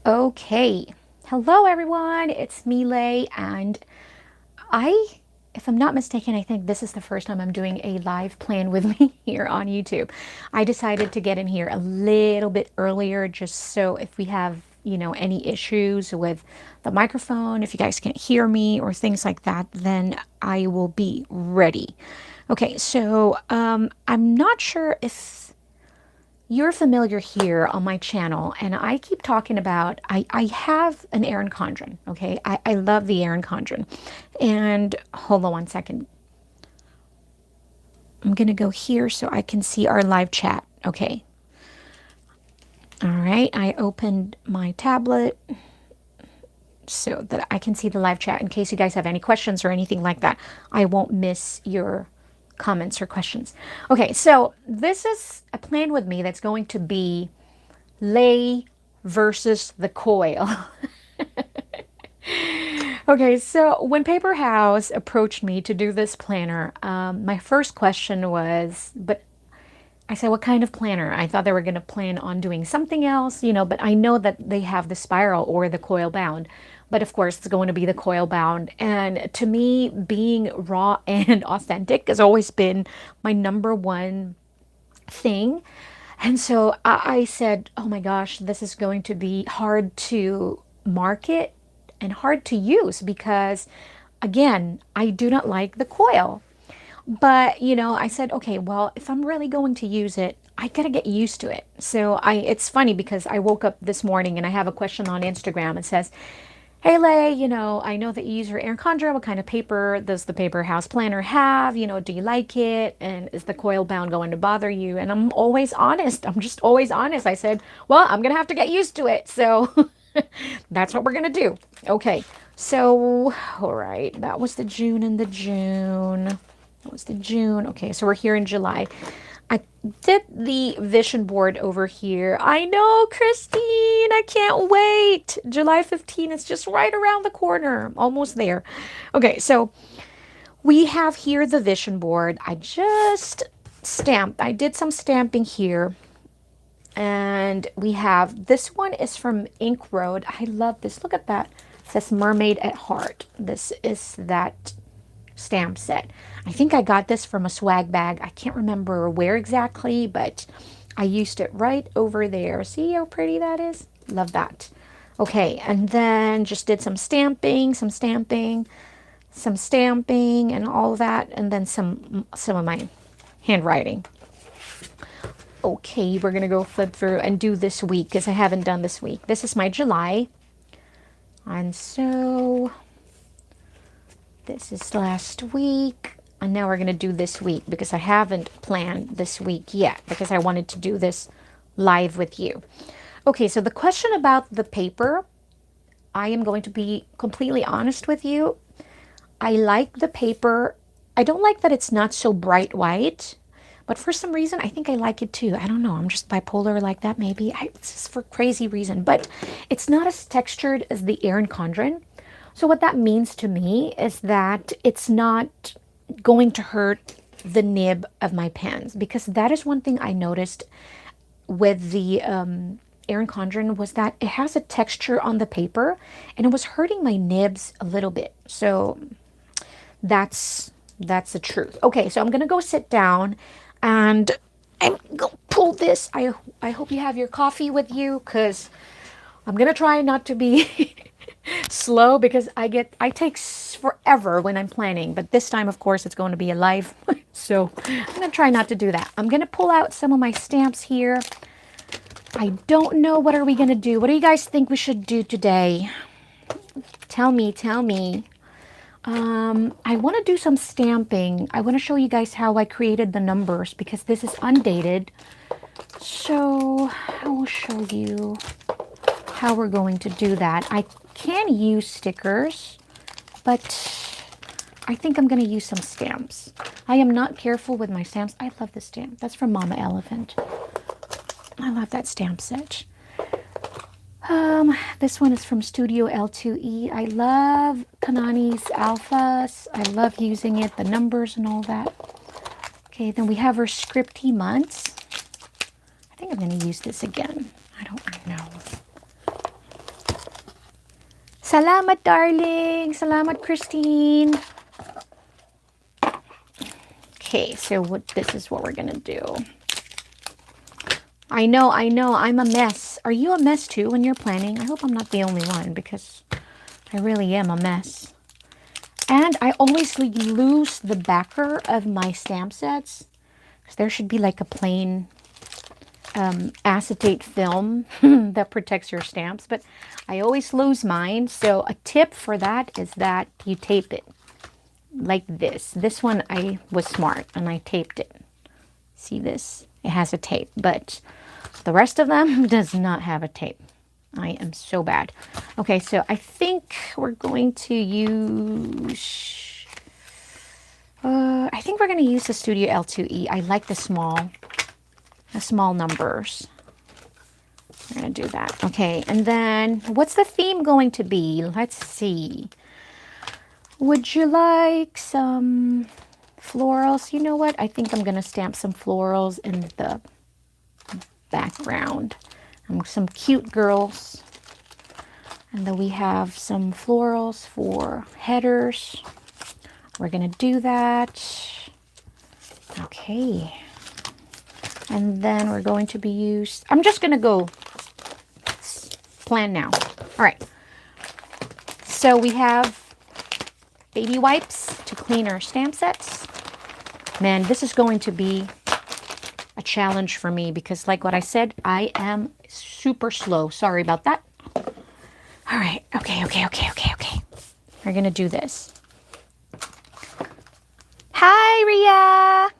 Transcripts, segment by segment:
Okay. Hello, everyone. It's me, Lhey, and if I'm not mistaken, I think this is the first time I'm doing a live plan with me here on YouTube. I decided to get in here a little bit earlier just so if we have, any issues with the microphone, if you guys can't hear me or things like that, then I will be ready. Okay, so I'm not sure if you're familiar here on my channel, and I keep talking about I have an Erin Condren. Okay, I love the Erin Condren. And hold on one second. I'm gonna go here so I can see our live chat. Okay. All right, I opened my tablet so that I can see the live chat in case you guys have any questions or anything like that. I won't miss your comments or questions. Okay, so this is a plan with me that's going to be Lhey versus the Coil. Okay, so when Paper House approached me to do this planner, my first question was, but I said, what kind of planner? I thought they were going to plan on doing something else, but I know that they have the spiral or the coil bound. But of course, it's going to be the coil bound. And to me, being raw and authentic has always been my number one thing. And so I said, oh my gosh, this is going to be hard to market and hard to use because, again, I do not like the coil. But, I said, okay, well, if I'm really going to use it, I gotta get used to it. So it's funny because I woke up this morning and I have a question on Instagram. It says, hey, Lay, I know that you use your Erin Condren. What kind of paper does the paper house planner have? Do you like it? And is the coil bound going to bother you? And I'm always honest. I'm just always honest. I said, well, I'm going to have to get used to it. So that's what we're going to do. Okay. So, all right. That was the June and the June. That was the June. Okay. So we're here in July. I did the vision board over here. I know, Christine, I can't wait. July 15th is just right around the corner. Almost there. Okay, so we have here the vision board. I just stamped. I did some stamping here. And we have, this one is from Ink Road. I love this. Look at that. It says Mermaid at Heart. This is that stamp set. I think I got this from a swag bag. I can't remember where exactly, but I used it right over there. See how pretty that is? Love that. Okay, and then just did some stamping, and all of that, and then some of my handwriting. Okay, we're gonna go flip through and do this week because I haven't done this week. This is my July, and so this is last week, and now we're going to do this week because I haven't planned this week yet because I wanted to do this live with you. Okay, so the question about the paper, I am going to be completely honest with you. I like the paper. I don't like that it's not so bright white, but for some reason, I think I like it too. I don't know. I'm just bipolar like that, maybe. It's just for crazy reason, but it's not as textured as the Erin Condren. So what that means to me is that it's not going to hurt the nib of my pens, because that is one thing I noticed with the Erin Condren was that it has a texture on the paper and it was hurting my nibs a little bit. So that's the truth. Okay, so I'm gonna go sit down and I'm gonna pull this. I hope you have your coffee with you because I'm gonna try not to be slow because I take forever when I'm planning, but this time of course it's going to be a live. So I'm gonna try not to do that. I'm gonna pull out some of my stamps here. I don't know, what are we gonna do? What do you guys think we should do today? Tell me. I want to do some stamping. I want to show you guys how I created the numbers because this is undated. So I will show you how we're going to do that. I can use stickers, but I think I'm going to use some stamps. I am not careful with my stamps. I love this stamp. That's from Mama Elephant. I love that stamp set. This one is from Studio L2E. I love Kanani's alphas. I love using it, the numbers and all that. Okay, then we have her scripty months. I think I'm going to use this again. I don't know. Salamat, darling. Salamat, Christine. Okay, so this is what we're gonna do. I know, I'm a mess. Are you a mess too when you're planning? I hope I'm not the only one because I really am a mess. And I always lose the backer of my stamp sets because there should be like a plain acetate film that protects your stamps, but I always lose mine. So a tip for that is that you tape it like this. This one I was smart and I taped it. See this? It has a tape, but the rest of them does not have a tape. I am so bad. Okay, so I think we're going to use, I think we're going to use the Studio L2E. I like the small numbers. We're going to do that. Okay, and then what's the theme going to be? Let's see. Would you like some florals? You know what? I think I'm going to stamp some florals in the background. Some cute girls. And then we have some florals for headers. We're going to do that. Okay. And then we're going to be I'm just going to go plan now. All right. So we have baby wipes to clean our stamp sets. Man, this is going to be a challenge for me because like what I said, I am super slow. Sorry about that. All right. Okay. We're going to do this. Hi, Ria.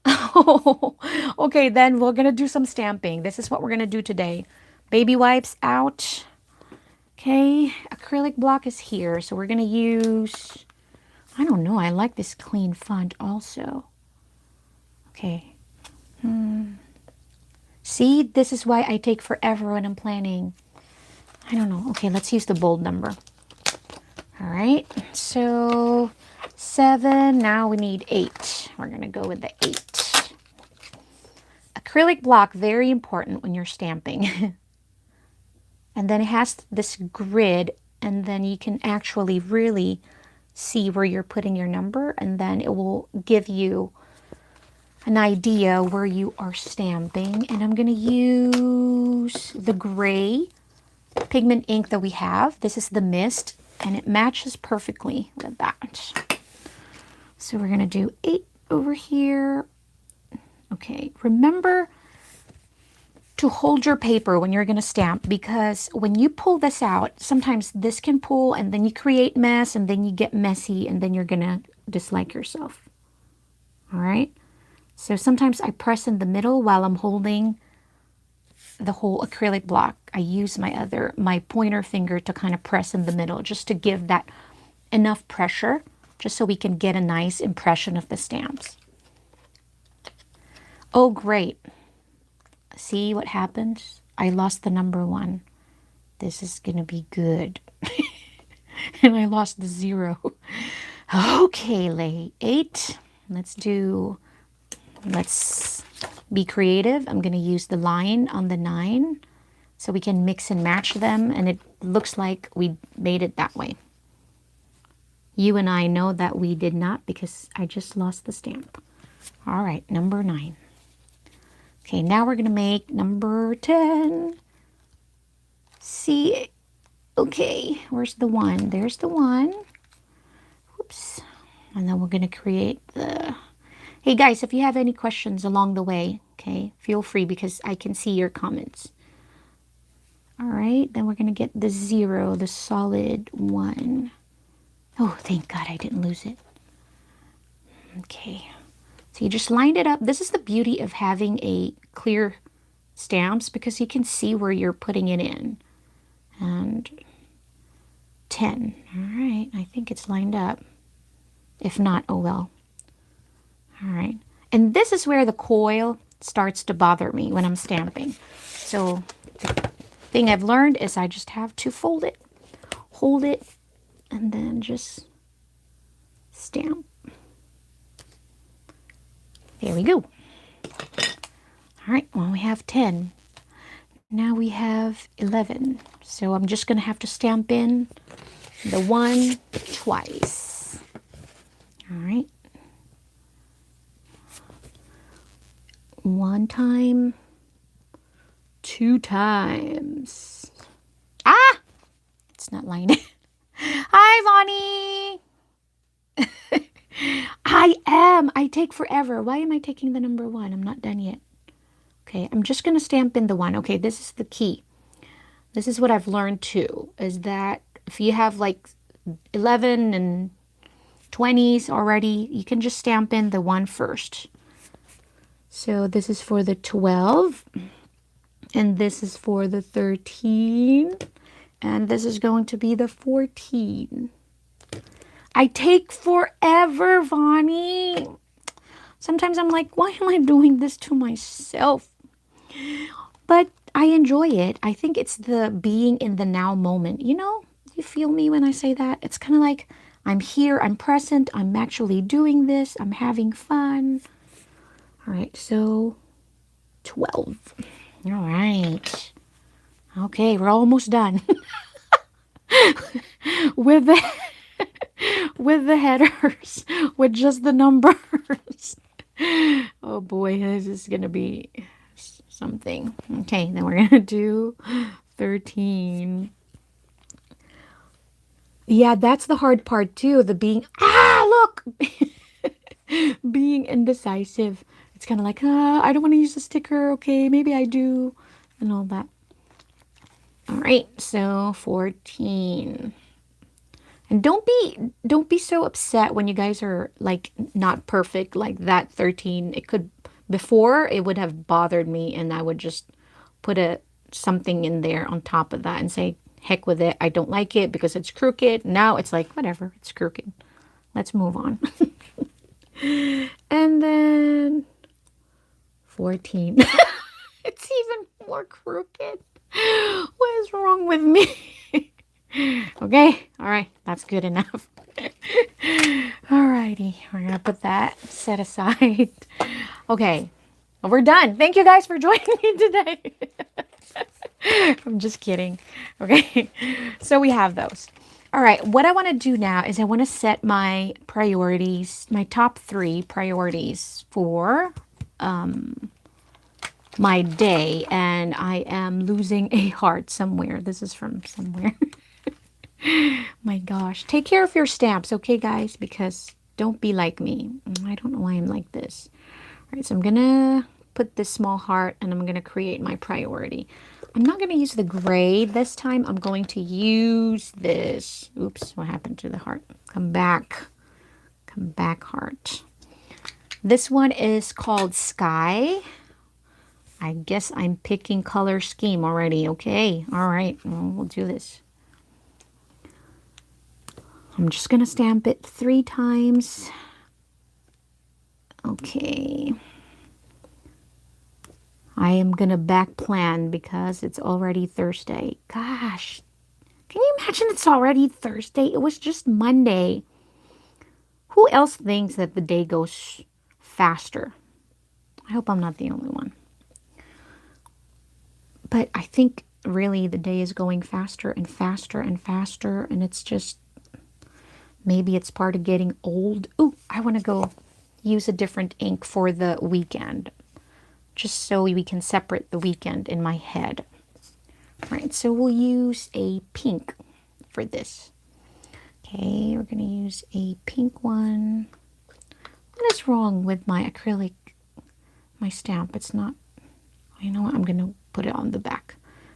Oh, okay, then we're going to do some stamping. This is what we're going to do today. Baby wipes out. Okay, acrylic block is here. So we're going to use, I don't know, I like this clean font also. Okay. See, this is why I take forever when I'm planning. I don't know. Okay, let's use the bold number. All right, so 7, now we need 8. We're going to go with the 8. Acrylic block, very important when you're stamping. And then it has this grid, and then you can actually really see where you're putting your number, and then it will give you an idea where you are stamping. And I'm going to use the gray pigment ink that we have. This is the Mist, and it matches perfectly with that. So we're going to do 8 over here. Okay, remember to hold your paper when you're going to stamp, because when you pull this out, sometimes this can pull and then you create mess and then you get messy and then you're going to dislike yourself. All right. So sometimes I press in the middle while I'm holding the whole acrylic block. I use my pointer finger to kind of press in the middle just to give that enough pressure just so we can get a nice impression of the stamps. Oh, great. See what happens? I lost the number 1. This is going to be good. And I lost the 0. Okay, Lhey. 8. Let's be creative. I'm going to use the line on the 9 so we can mix and match them. And it looks like we made it that way. You and I know that we did not because I just lost the stamp. All right, number 9. Okay, now we're going to make number 10. See, okay, where's the 1? There's the 1. Whoops. And then we're going to create the... Hey, guys, if you have any questions along the way, okay, feel free because I can see your comments. All right, then we're going to get the 0, the solid 1. Oh, thank God I didn't lose it. Okay. So you just lined it up. This is the beauty of having a clear stamps because you can see where you're putting it in. And 10. All right. I think it's lined up. If not, oh well. All right. And this is where the coil starts to bother me when I'm stamping. So the thing I've learned is I just have to fold it, hold it, and then just stamp. There we go. All right, well, we have 10. Now we have 11. So I'm just going to have to stamp in the 1 twice. All right. 1 time, 2 times. Ah! It's not lining. Hi, Vonnie! I am. I take forever. Why am I taking the number 1? I'm not done yet. Okay, I'm just going to stamp in the 1. Okay, this is the key. This is what I've learned too, is that if you have like 11 and 20s already, you can just stamp in the 1 first. So this is for the 12, and this is for the 13, and this is going to be the 14. I take forever, Vonnie. Sometimes I'm like, why am I doing this to myself? But I enjoy it. I think it's the being in the now moment. You know, you feel me when I say that? It's kind of like I'm here, I'm present, I'm actually doing this, I'm having fun. All right, so 12. All right. Okay, we're almost done with the with the headers, with just the numbers. Oh boy, this is gonna be something. Okay, then we're gonna do 13. Yeah, that's the hard part too. The being, look, being indecisive. It's kind of like, I don't want to use the sticker. Okay, maybe I do, and all that. All right, so 14. And don't be so upset when you guys are like not perfect like that 13. It could, before it would have bothered me, and I would just put something in there on top of that and say, heck with it. I don't like it because it's crooked. Now it's like, whatever, it's crooked. Let's move on. And then 14. It's even more crooked. What is wrong with me? Okay, all right, that's good enough. All righty, we're gonna put that set aside. Okay, well, we're done. Thank you guys for joining me today. I'm just kidding. Okay, so we have those. All right, what I want to do now is I want to set my priorities, my top 3 priorities for my day, and I am losing a heart somewhere. This is from somewhere. My gosh. Take care of your stamps, okay, guys? Because don't be like me. I don't know why I'm like this. All right, so I'm going to put this small heart, and I'm going to create my priority. I'm not going to use the gray this time. I'm going to use this. Oops, what happened to the heart? Come back. Come back, heart. This one is called Sky. I guess I'm picking color scheme already. Okay, all right, well, we'll do this. I'm just going to stamp it 3 times. Okay. I am going to back plan because it's already Thursday. Gosh, can you imagine it's already Thursday? It was just Monday. Who else thinks that the day goes faster? I hope I'm not the only one. But I think really the day is going faster and faster and faster, and it's just, maybe it's part of getting old. Ooh, I want to go use a different ink for the weekend, just so we can separate the weekend in my head. All right, so we'll use a pink for this. Okay, we're going to use a pink one. What is wrong with my acrylic, my stamp? It's not, you know what, I'm going to put it on the back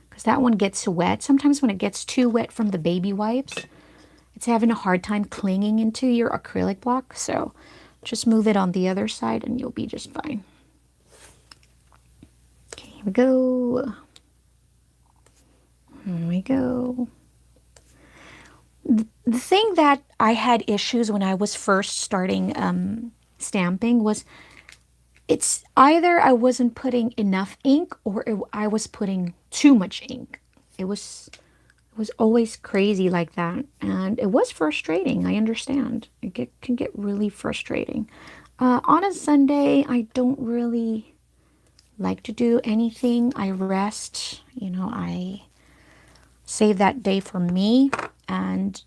because that one gets wet. Sometimes when it gets too wet from the baby wipes, it's having a hard time clinging into your acrylic block. So just move it on the other side and you'll be just fine. Okay, here we go. Here we go. The thing that I had issues when I was first starting stamping was, it's either I wasn't putting enough ink or I was putting too much ink. It was always crazy like that, and it was frustrating. I understand. It can get really frustrating. On a Sunday, I don't really like to do anything, I rest. You know, I save that day for me. And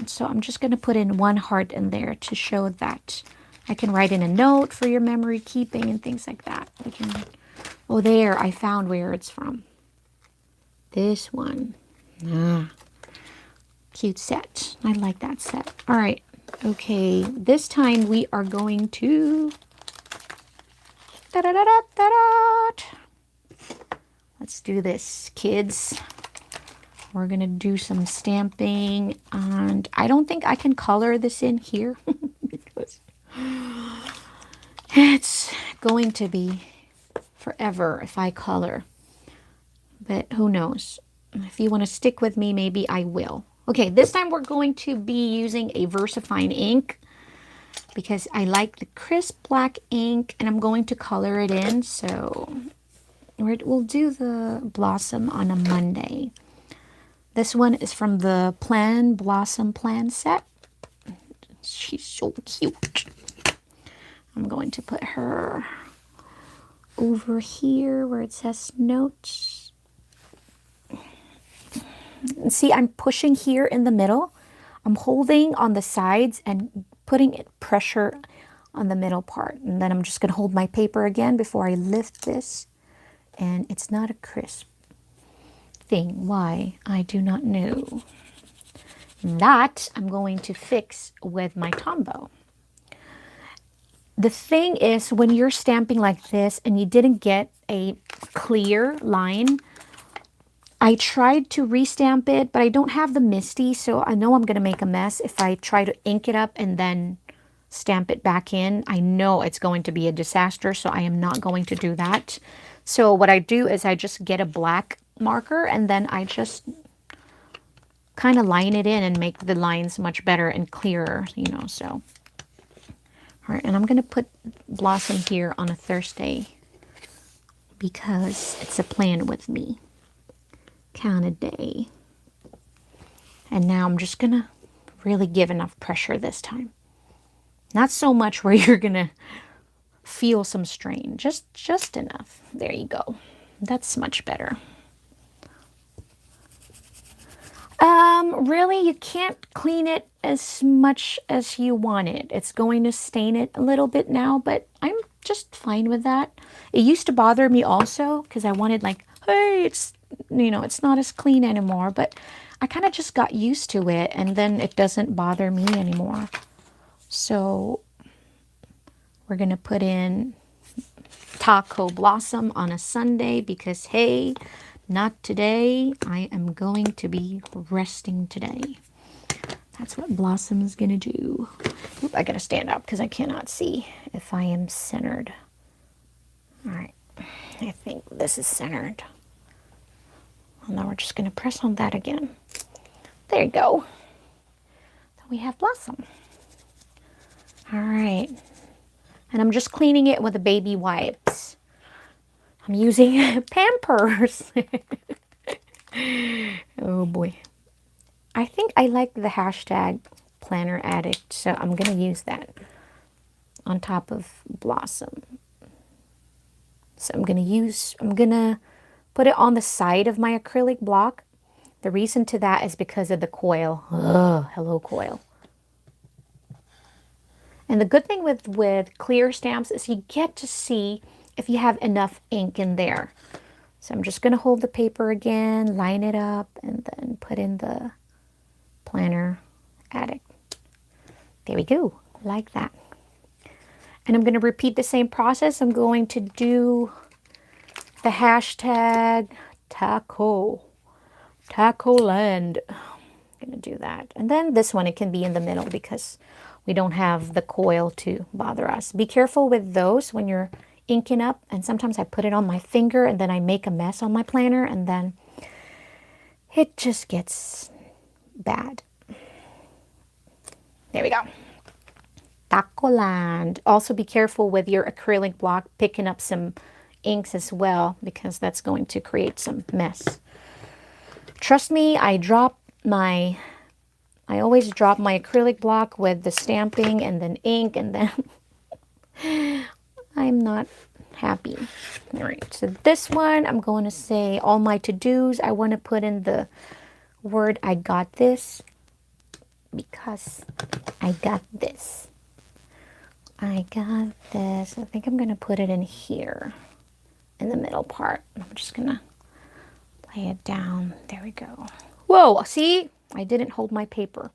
so I'm just going to put in one heart in there to show that I can write in a note for your memory keeping and things like that. We can, oh, there, I found where it's from. This one. Ah, cute set. I like that set. All right. Okay, this time we are going to... Let's do this, kids. We're going to do some stamping. And I don't think I can color this in here. Because it's going to be forever if I color. But who knows? If you want to stick with me, maybe I will. Okay, this time we're going to be using a VersaFine ink because I like the crisp black ink and I'm going to color it in. So we'll do the blossom on a Monday. This one is from the Blossom Plan set. She's so cute. I'm going to put her over here where it says notes. See, I'm pushing here in the middle. I'm holding on the sides and putting pressure on the middle part. And then I'm just going to hold my paper again before I lift this. And it's not a crisp thing. Why? I do not know. That I'm going to fix with my Tombow. The thing is, when you're stamping like this and you didn't get a clear line, I tried to restamp it, but I don't have the MISTI, so I know I'm going to make a mess if I try to ink it up and then stamp it back in. I know it's going to be a disaster, so I am not going to do that. So what I do is I just get a black marker and then I just kind of line it in and make the lines much better and clearer, you know, so. All right, and I'm going to put Blossom here on a Thursday because it's a plan with me. Count a day. And now I'm just gonna really give enough pressure this time. Not so much where you're gonna feel some strain, just enough. There you go. That's much better. Really, you can't clean it as much as you want it. It's going to stain it a little bit now, but I'm just fine with that. It used to bother me also because I wanted like, hey, it's, you know, it's not as clean anymore, but I kind of just got used to it and then it doesn't bother me anymore. So we're going to put in Taco Blossom on a Sunday because, hey, not today. I am going to be resting today. That's what Blossom is going to do. Oop, I got to stand up because I cannot see if I am centered. All right. I think this is centered. And now we're just going to press on that again. There you go. So we have Blossom. All right. And I'm just cleaning it with the baby wipes. I'm using Pampers. Oh boy. I think I like the hashtag Planner Addict, so I'm going to use that on top of Blossom. So I'm going to put it on the side of my acrylic block. The reason to that is because of the Coil. Ugh, hello, Coil. And the good thing with clear stamps is you get to see if you have enough ink in there. So I'm just going to hold the paper again, line it up, and then put in the Planner Addict. There we go, like that. And I'm going to repeat the same process. I'm going to do the hashtag Tacoland. I'm going to do that. And then this one, it can be in the middle because we don't have the Coil to bother us. Be careful with those when you're inking up. And sometimes I put it on my finger and then I make a mess on my planner and then it just gets bad. There we go. Tacoland. Also be careful with your acrylic block picking up some inks as well because that's going to create some mess. Trust me, I always drop my acrylic block with the stamping and then ink and then I'm not happy. All right, so this one, I'm going to say all my to-dos. I want to put in the word I got this because I got this. I got this. I think I'm going to put it in here in the middle part. I'm just going to lay it down. There we go. Whoa, see? I didn't hold my paper.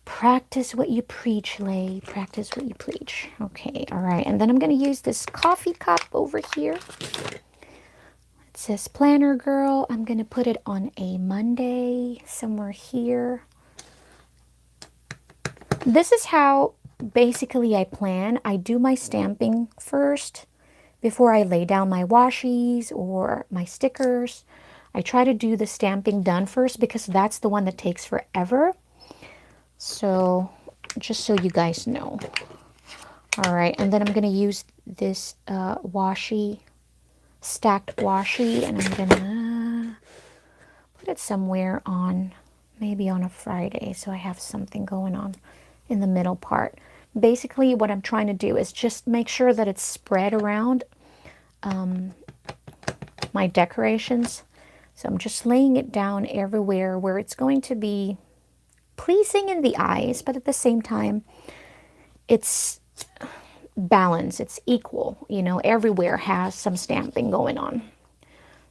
Practice what you preach, Lhey. Practice what you preach. Okay, all right. And then I'm going to use this coffee cup over here. It says Planner Girl. I'm going to put it on a Monday somewhere here. This is how basically I plan. I do my stamping first before I lay down my washies or my stickers. I try to do the stamping done first because that's the one that takes forever. So just so you guys know. All right, and then I'm going to use this washi, stacked washi, and I'm going to put it somewhere on, maybe on a Friday, so I have something going on in the middle part. Basically, what I'm trying to do is just make sure that it's spread around my decorations. So I'm just laying it down everywhere where it's going to be pleasing in the eyes, but at the same time, it's balanced, it's equal, you know, everywhere has some stamping going on.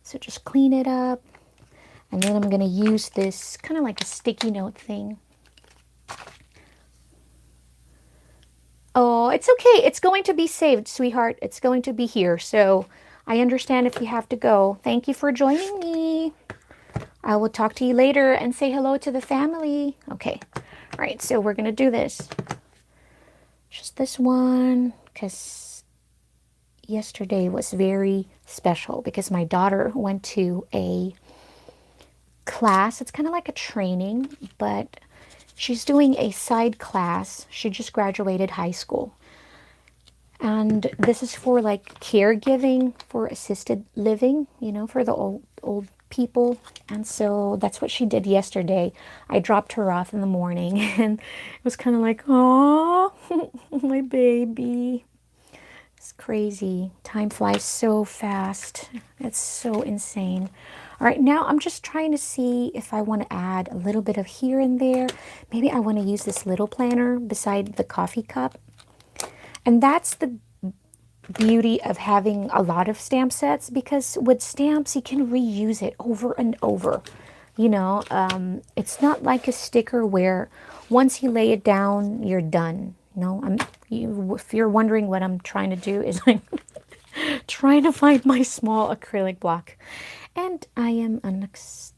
So just clean it up, and then I'm going to use this kind of like a sticky note thing. Oh, it's okay. It's going to be saved, sweetheart. It's going to be here. So I understand if you have to go. Thank you for joining me. I will talk to you later and say hello to the family. Okay. All right. So we're going to do this. Just this one, because yesterday was very special because my daughter went to a class. It's kind of like a training, but she's doing a side class. She just graduated high school. And this is for like caregiving for assisted living, you know, for the old people. And so that's what she did yesterday. I dropped her off in the morning and it was kind of like, oh, my baby. It's crazy. Time flies so fast. It's so insane. All right, now I'm just trying to see if I want to add a little bit of here and there. Maybe I want to use this little planner beside the coffee cup. And that's the beauty of having a lot of stamp sets, because with stamps, you can reuse it over and over. You know, it's not like a sticker where once you lay it down, you're done. No, if you're wondering what I'm trying to do is I'm trying to find my small acrylic block. And I am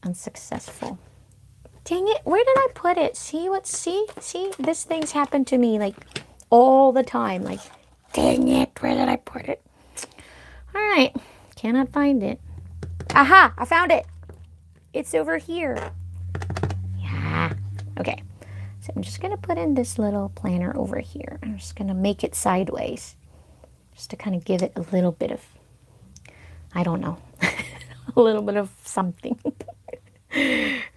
unsuccessful. Dang it, where did I put it? See, this thing's happened to me like all the time. Like, dang it, where did I put it? All right, cannot find it. Aha, I found it. It's over here. Yeah, okay. So I'm just going to put in this little planner over here. I'm just going to make it sideways just to kind of give it a little bit of, I don't know, a little bit of something.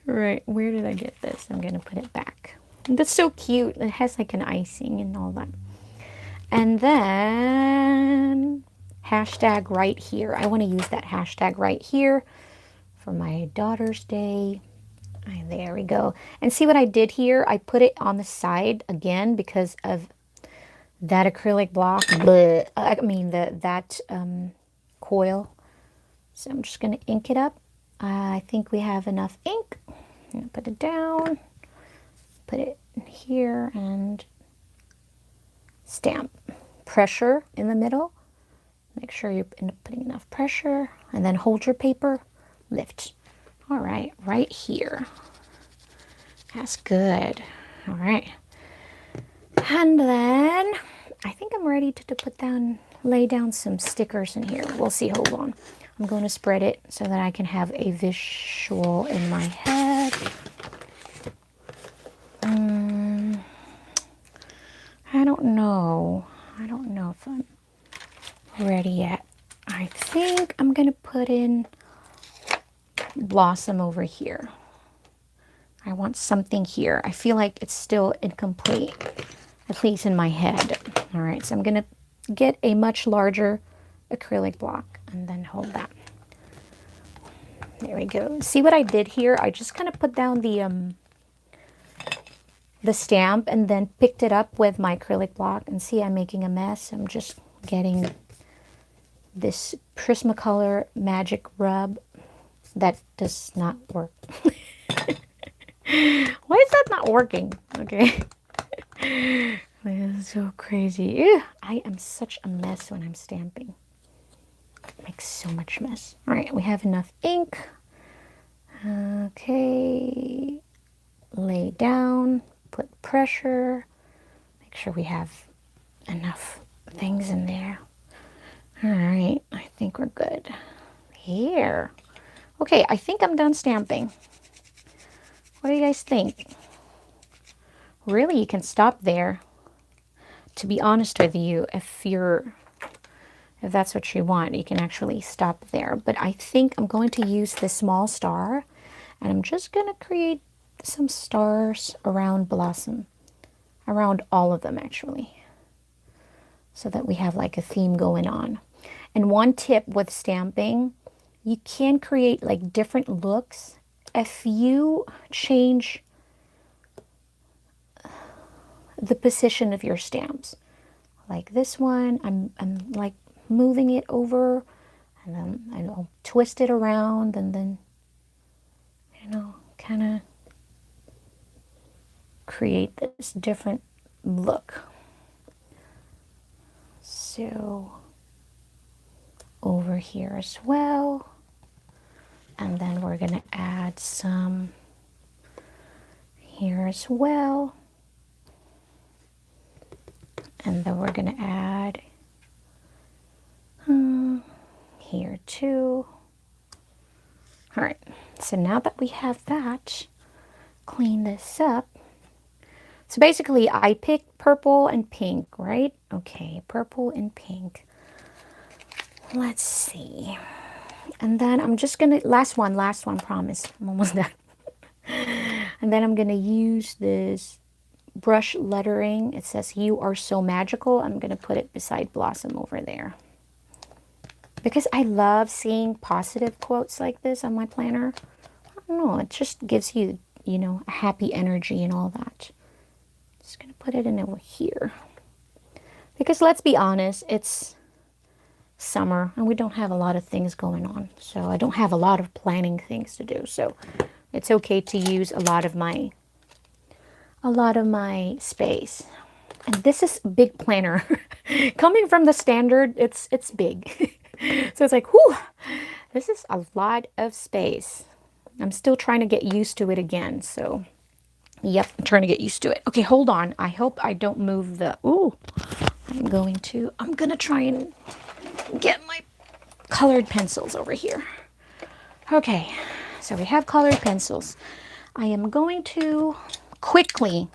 Right, where did I get this? I'm going to put it back. That's so cute. It has like an icing and all that. And then hashtag right here. I want to use that hashtag right here for my daughter's day. There we go. And see what I did here? I put it on the side again because of that acrylic block. I mean, that coil. So I'm just going to ink it up. I think we have enough ink. I'm going to put it down. Put it in here and stamp. Pressure in the middle. Make sure you're putting enough pressure. And then hold your paper. Lift. All right, right here. That's good. All right. And then I think I'm ready to lay down some stickers in here. We'll see. Hold on. I'm going to spread it so that I can have a visual in my head. I don't know. I don't know if I'm ready yet. I think I'm going to put in blossom over here. I want something here. I feel like it's still incomplete, at least in my head. All right, so I'm going to get a much larger acrylic block and then hold that. There we go. See what I did here? I just kind of put down the stamp and then picked it up with my acrylic block, and see I'm making a mess. I'm just getting this Prismacolor magic rub that does not work. Why is that not working? Okay. This is so crazy. Ew, I am such a mess when I'm stamping. It makes so much mess. All right, we have enough ink. Okay. Lay down, put pressure. Make sure we have enough things in there. All right, I think we're good. Here. Okay, I think I'm done stamping. What do you guys think? Really, you can stop there. To be honest with you, if that's what you want, you can actually stop there. But I think I'm going to use this small star, and I'm just going to create some stars around Blossom, around all of them actually, so that we have like a theme going on. And one tip with stamping, you can create like different looks if you change the position of your stamps. Like this one, I'm like moving it over, and then I'll twist it around, and then, you know, kind of create this different look. So over here as well, and then we're going to add some here as well, and then we're going to add here too. All right, so now that we have that, clean this up. So basically I picked purple and pink, right? Okay, purple and pink. Let's see. And then I'm just gonna, last one, promise. I'm almost done. And then I'm gonna use this brush lettering. It says, "You are so magical." I'm gonna put it beside Blossom over there, because I love seeing positive quotes like this on my planner. I don't know, it just gives you, you know, a happy energy and all that. Just gonna put it in over here, because let's be honest, it's summer and we don't have a lot of things going on. So I don't have a lot of planning things to do. So it's okay to use a lot of my space. And this is big planner. Coming from the standard, it's big. So it's like, whew, this is a lot of space. I'm still trying to get used to it again. So yep, I'm trying to get used to it. Okay, hold on. I hope I don't move the, ooh, I'm going to try and get my colored pencils over here. Okay, so we have colored pencils. I am going to quickly,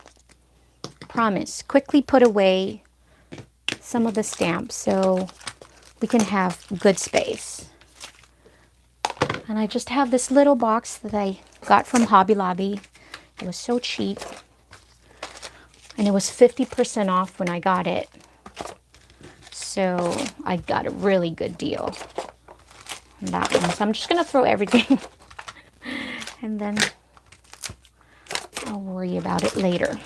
promise, quickly put away some of the stamps so we can have good space. And I just have this little box that I got from Hobby Lobby. It was so cheap, and it was 50% off when I got it. So I got a really good deal on that one. So I'm just going to throw everything and then I'll worry about it later.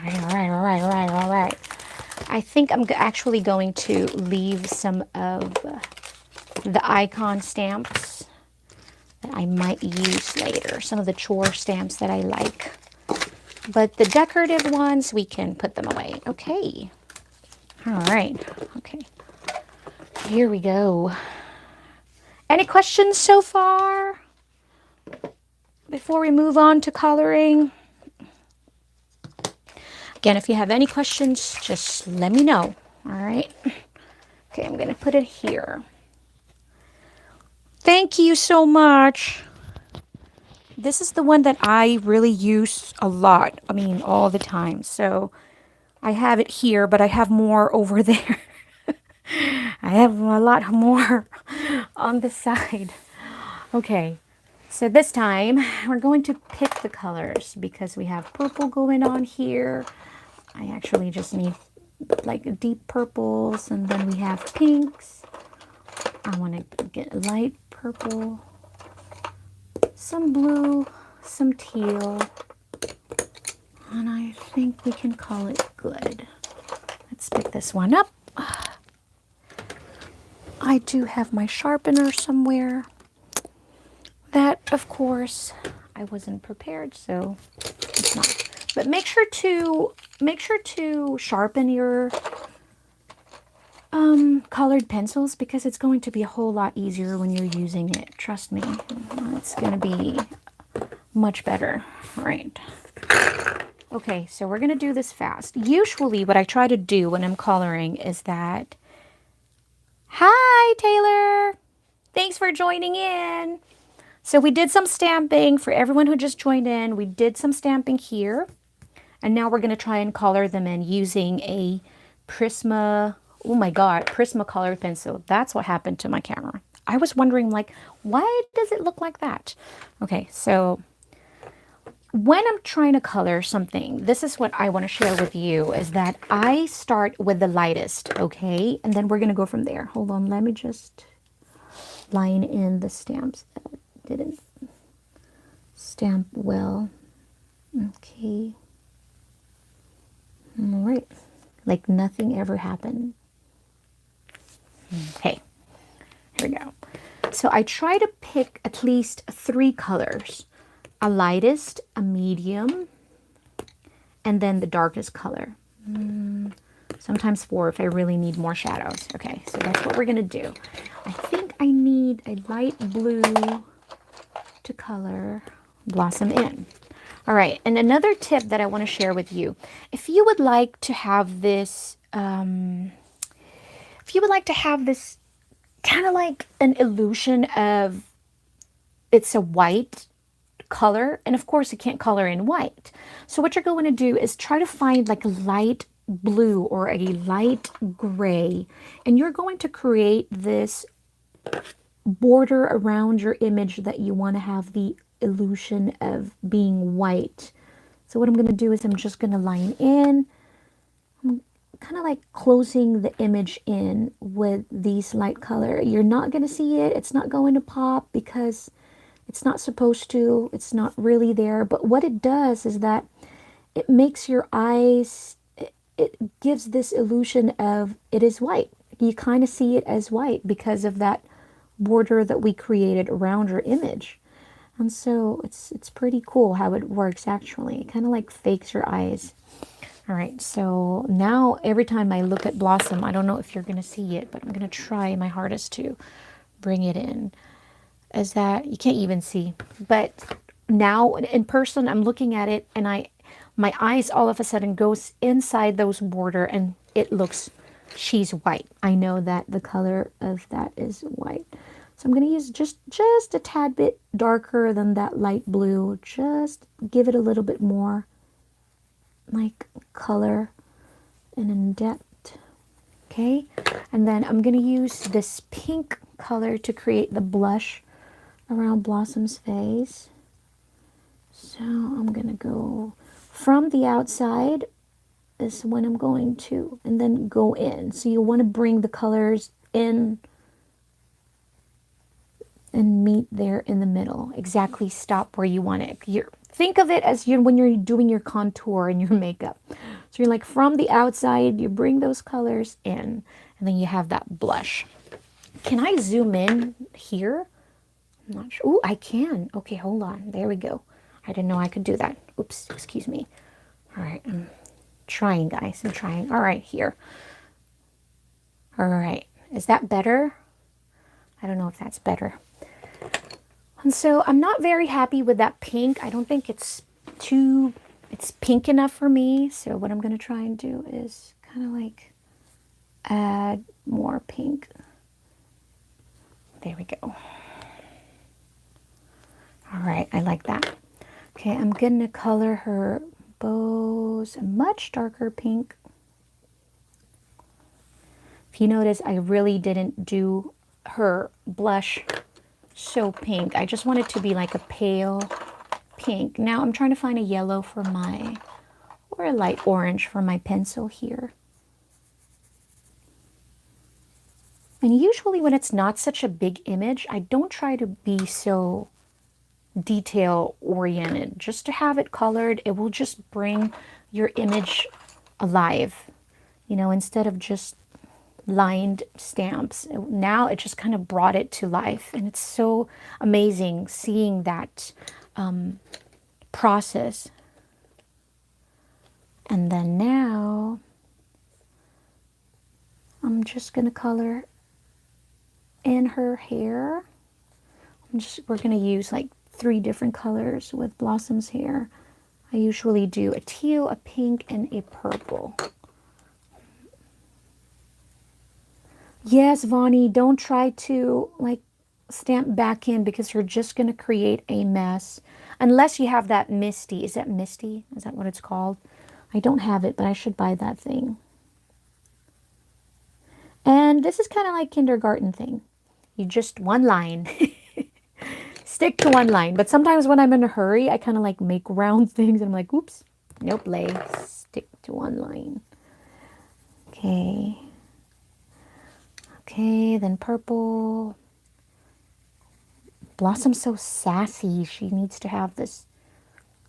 All right. I think I'm actually going to leave some of the icon stamps that I might use later. Some of the chore stamps that I like. But the decorative ones, we can put them away. Okay. All right. Okay. Here we go. Any questions so far before we move on to coloring? Again, if you have any questions, just let me know. All right. Okay, I'm going to put it here. Thank you so much. This is the one that I really use a lot. I mean, all the time. So I have it here, but I have more over there. I have a lot more on the side. Okay, so this time we're going to pick the colors because we have purple going on here. I actually just need like deep purples, and then we have pinks. I want to get light purple, some blue, some teal, and I think we can call it good. Let's pick this one up. I do have my sharpener somewhere. That, of course, I wasn't prepared, so it's not. But make sure to sharpen your colored pencils, because it's going to be a whole lot easier when you're using it. Trust me, it's going to be much better. All right. Okay, so we're going to do this fast. Usually what I try to do when I'm coloring is that... Hi, Taylor. Thanks for joining in. So we did some stamping for everyone who just joined in. We did some stamping here. And now we're going to try and color them in using a Prisma... Oh my God, Prisma colored pencil. That's what happened to my camera. I was wondering, like, why does it look like that? Okay, so when I'm trying to color something, this is what I want to share with you, is that I start with the lightest, okay? And then we're going to go from there. Hold on, let me just line in the stamps that didn't stamp well. Okay. All right. Like nothing ever happened. Okay, here we go. So I try to pick at least 3 colors. A lightest, a medium, and then the darkest color. Sometimes 4 if I really need more shadows. Okay, so that's what we're going to do. I think I need a light blue to color Blossom in. All right, and another tip that I want to share with you. If you would like to have this... if you would like to have this kind of like an illusion of it's a white color, and of course you can't color in white. So what you're going to do is try to find like a light blue or a light gray, and you're going to create this border around your image that you want to have the illusion of being white. So what I'm going to do is I'm just going to line in, kind of like closing the image in with these light color. You're not going to see it. It's not going to pop because it's not supposed to. It's not really there. But what it does is that it makes your eyes, it gives this illusion of it is white. You kind of see it as white because of that border that we created around your image. And so it's pretty cool how it works actually. It kind of like fakes your eyes. All right, so now every time I look at Blossom, I don't know if you're going to see it, but I'm going to try my hardest to bring it in. Is that you can't even see. But now in person, I'm looking at it, and my eyes all of a sudden goes inside those border, and it looks, she's white. I know that the color of that is white. So I'm going to use just a tad bit darker than that light blue. Just give it a little bit more like color and in depth. Okay, and then I'm going to use this pink color to create the blush around Blossom's face. So I'm going to go from the outside is when I'm going to, and then go in. So you want to bring the colors in and meet there in the middle. Exactly, stop where you want it. Think of it as when you're doing your contour and your makeup. So you're like from the outside, you bring those colors in, and then you have that blush. Can I zoom in here? I'm not sure. Oh, I can. Okay, hold on. There we go. I didn't know I could do that. Oops, excuse me. All right, I'm trying, guys. I'm trying. All right, here. All right. Is that better? I don't know if that's better. And so I'm not very happy with that pink. I don't think it's pink enough for me. So what I'm going to try and do is kind of like add more pink. There we go. All right, I like that. Okay, I'm going to color her bows a much darker pink. If you notice, I really didn't do her blush so pink. I just want it to be like a pale pink. Now I'm trying to find a yellow for or a light orange for my pencil here. And usually when it's not such a big image, I don't try to be so detail oriented. Just to have it colored, it will just bring your image alive, you know, instead of just lined stamps. Now it just kind of brought it to life, and it's so amazing seeing that process. And then now I'm just going to color in her hair. We're going to use like 3 different colors with Blossom's hair. I usually do a teal, a pink, and a purple. Yes, Vonnie, don't try to like stamp back in because you're just going to create a mess. Unless you have that Misty. Is that Misty? Is that what it's called? I don't have it, but I should buy that thing. And this is kind of like kindergarten thing. You just one line. Stick to one line. But sometimes when I'm in a hurry, I kind of like make round things. And I'm like, oops. Nope, Lhey. Stick to one line. Okay. Okay, then purple. Blossom's so sassy. She needs to have this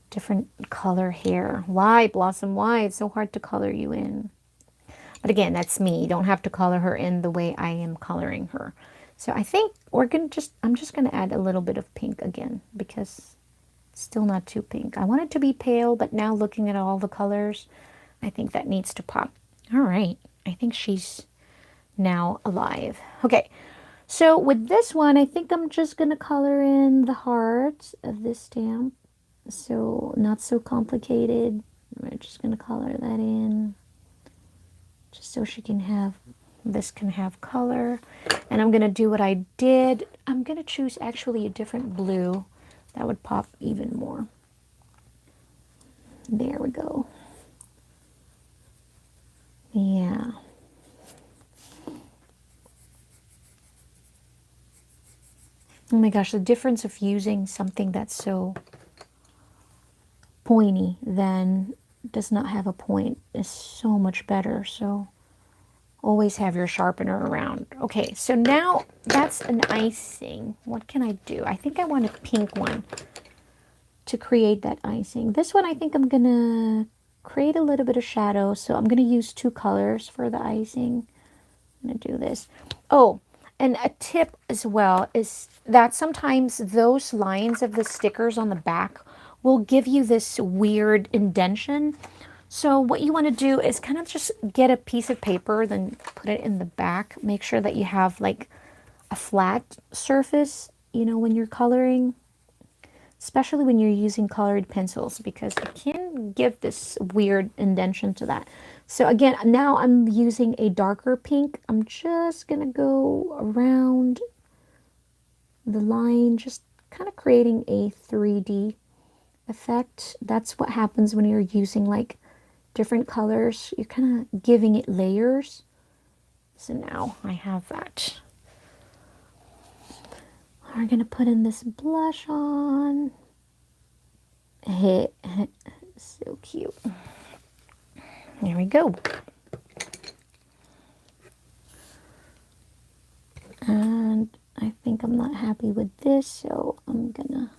different color hair. Why, Blossom? Why? It's so hard to color you in. But again, that's me. You don't have to color her in the way I am coloring her. So I think I'm just going to add a little bit of pink again because it's still not too pink. I want it to be pale, but now looking at all the colors, I think that needs to pop. All right. I think she's now alive. Okay. So with this one, I think I'm just going to color in the heart of this stamp. So not so complicated. We're just going to color that in just so she can have, this can have color. And I'm going to do what I did. I'm going to choose actually a different blue that would pop even more. There we go. Yeah. Oh my gosh, the difference of using something that's so pointy than does not have a point is so much better. So always have your sharpener around. Okay, so now that's an icing. What can I do? I think I want a pink one to create that icing. This one I think I'm gonna create a little bit of shadow. So I'm gonna use 2 colors for the icing. I'm gonna do this. Oh, and a tip as well is that sometimes those lines of the stickers on the back will give you this weird indentation. So what you want to do is kind of just get a piece of paper, then put it in the back. Make sure that you have like a flat surface, you know, when you're coloring, especially when you're using colored pencils, because it can give this weird indentation to that. So again, now I'm using a darker pink. I'm just going to go around the line, just kind of creating a 3D effect. That's what happens when you're using like different colors. You're kind of giving it layers. So now I have that. We're going to put in this blush on. So cute. There we go. And I think I'm not happy with this, so I'm gonna...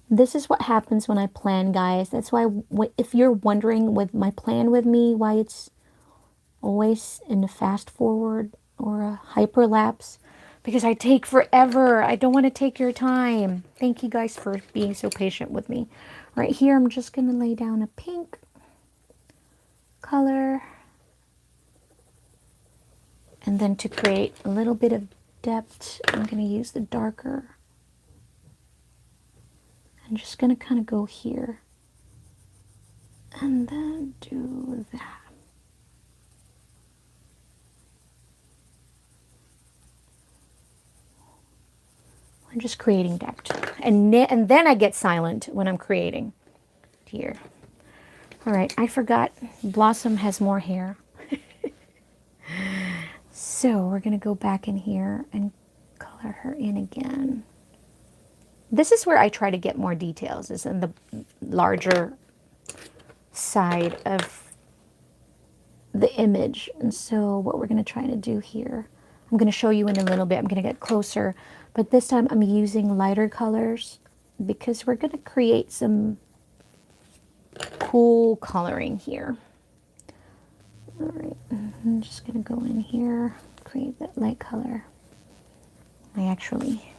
This is what happens when I plan, guys. That's why if you're wondering with my plan with me, why it's always in a fast forward or a hyperlapse, because I take forever. I don't want to take your time. Thank you guys for being so patient with me. Right here, I'm just going to lay down a pink color. And then to create a little bit of depth, I'm going to use the darker. I'm just going to kind of go here. And then do that. I'm just creating depth. And then I get silent when I'm creating here. All right, I forgot Blossom has more hair. So we're going to go back in here and color her in again. This is where I try to get more details, is in the larger side of the image. And so what we're going to try to do here, I'm going to show you in a little bit. I'm going to get closer. But this time I'm using lighter colors because we're going to create some cool coloring here. All right, I'm just going to go in here, create that light color. I actually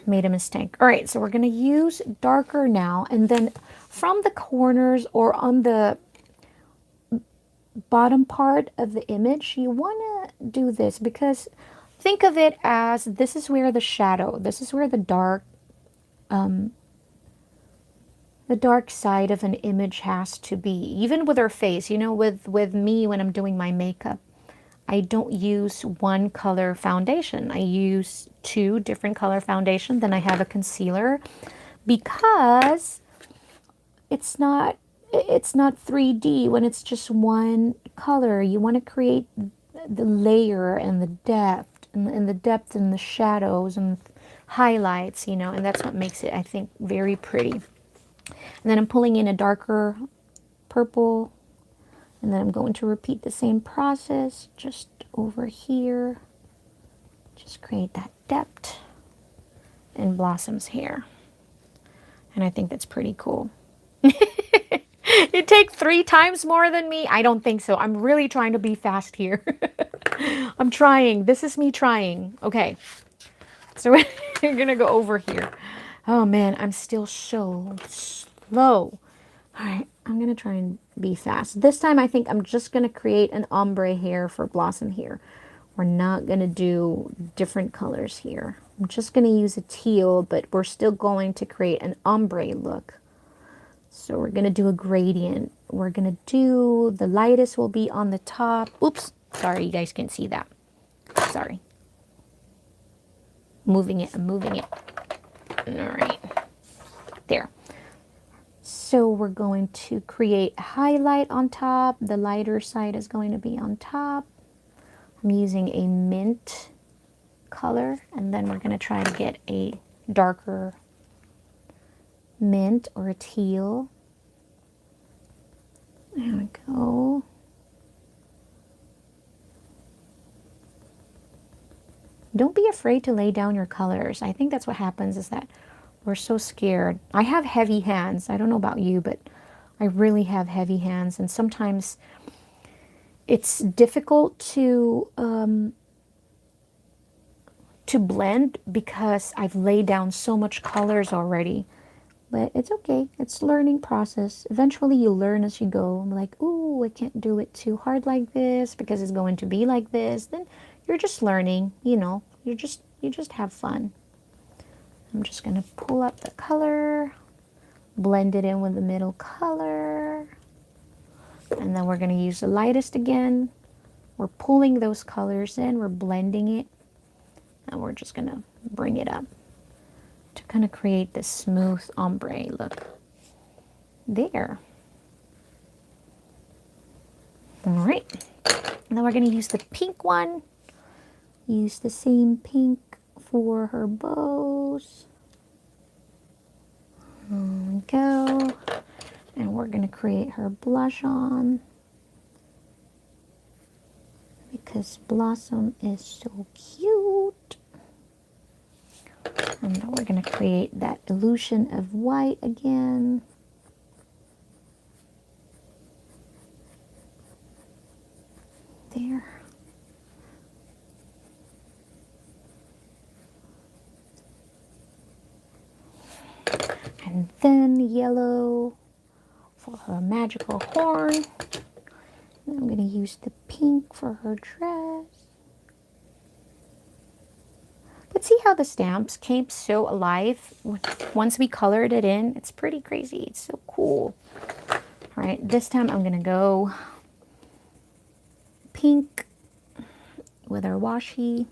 made a mistake. All right, so we're going to use darker now, and then from the corners or on the bottom part of the image, you want to do this because think of it as this is where the shadow, this is where the dark side of an image has to be. Even with our face, you know, with me when I'm doing my makeup, I don't use one color foundation. I use two different color foundation. Then I have a concealer because it's not 3D when it's just one color. You want to create the layer and the depth and the depth and the shadows and highlights, you know, and that's what makes it, I think, very pretty. And then I'm pulling in a darker purple, and then I'm going to repeat the same process just over here. Just create that depth in Blossom's hair. And I think that's pretty cool. You take 3 times more than me? I don't think so. I'm really trying to be fast here. I'm trying. This is me trying. Okay. So we're going to go over here. Oh man, I'm still so slow. All right, I'm going to try and be fast. This time I think I'm just going to create an ombre hair for Blossom here. We're not going to do different colors here. I'm just going to use a teal, but we're still going to create an ombre look. So we're going to do a gradient. We're going to do, the lightest will be on the top. Oops, sorry, you guys can't see that. Sorry. Moving it, I'm moving it. All right, there. So we're going to create a highlight on top. The lighter side is going to be on top. I'm using a mint color, and then we're going to try to get a darker mint or a teal. There we go. Don't be afraid to lay down your colors. I think that's what happens, is that we're so scared. I have heavy hands. I don't know about you, but I really have heavy hands, and sometimes it's difficult to blend because I've laid down so much colors already. But it's okay. It's a learning process. Eventually you learn as you go. I'm like, ooh, I can't do it too hard like this because it's going to be like this. Then you're just learning, you know. You just have fun. I'm just going to pull up the color, blend it in with the middle color. And then we're going to use the lightest again. We're pulling those colors in, we're blending it, and we're just going to bring it up to kind of create this smooth ombre look. There. All right. Now we're going to use the pink one. Use the same pink for her bows. There we go. And we're going to create her blush on, because Blossom is so cute. And then we're going to create that illusion of white again. There. And then yellow for her magical horn. And I'm going to use the pink for her dress. But see how the stamps came so alive once we colored it in? It's pretty crazy. It's so cool. All right, this time I'm going to go pink with our washi.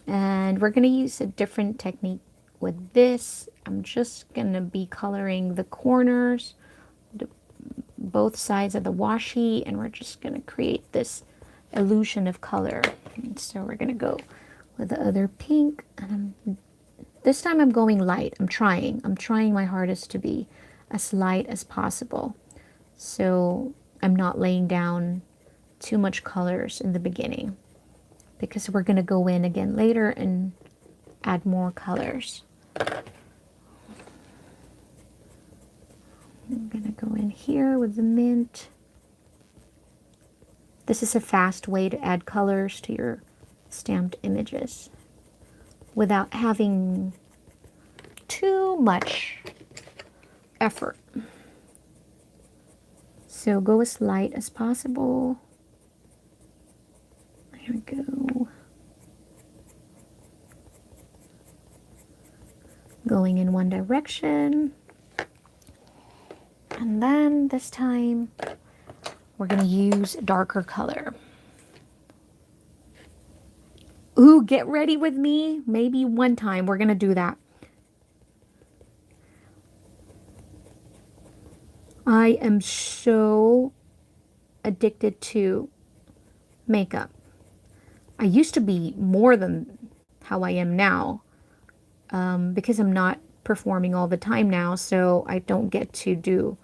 And we're going to use a different technique with this. I'm just going to be coloring the corners, both sides of the washi, and we're just going to create this illusion of color. And so we're going to go with the other pink, and this time I'm going light. I'm trying my hardest to be as light as possible, so I'm not laying down too much colors in the beginning. because we're going to go in again later and add more colors. I'm going to go in here with the mint. This is a fast way to add colors to your stamped images without having too much effort. So go as light as possible. There we go. Going in one direction. And then this time we're going to use darker color. Ooh, get ready with me. Maybe one time we're going to do that. I am so addicted to makeup. I used to be more than how I am now, because I'm not performing all the time now, so I don't get to do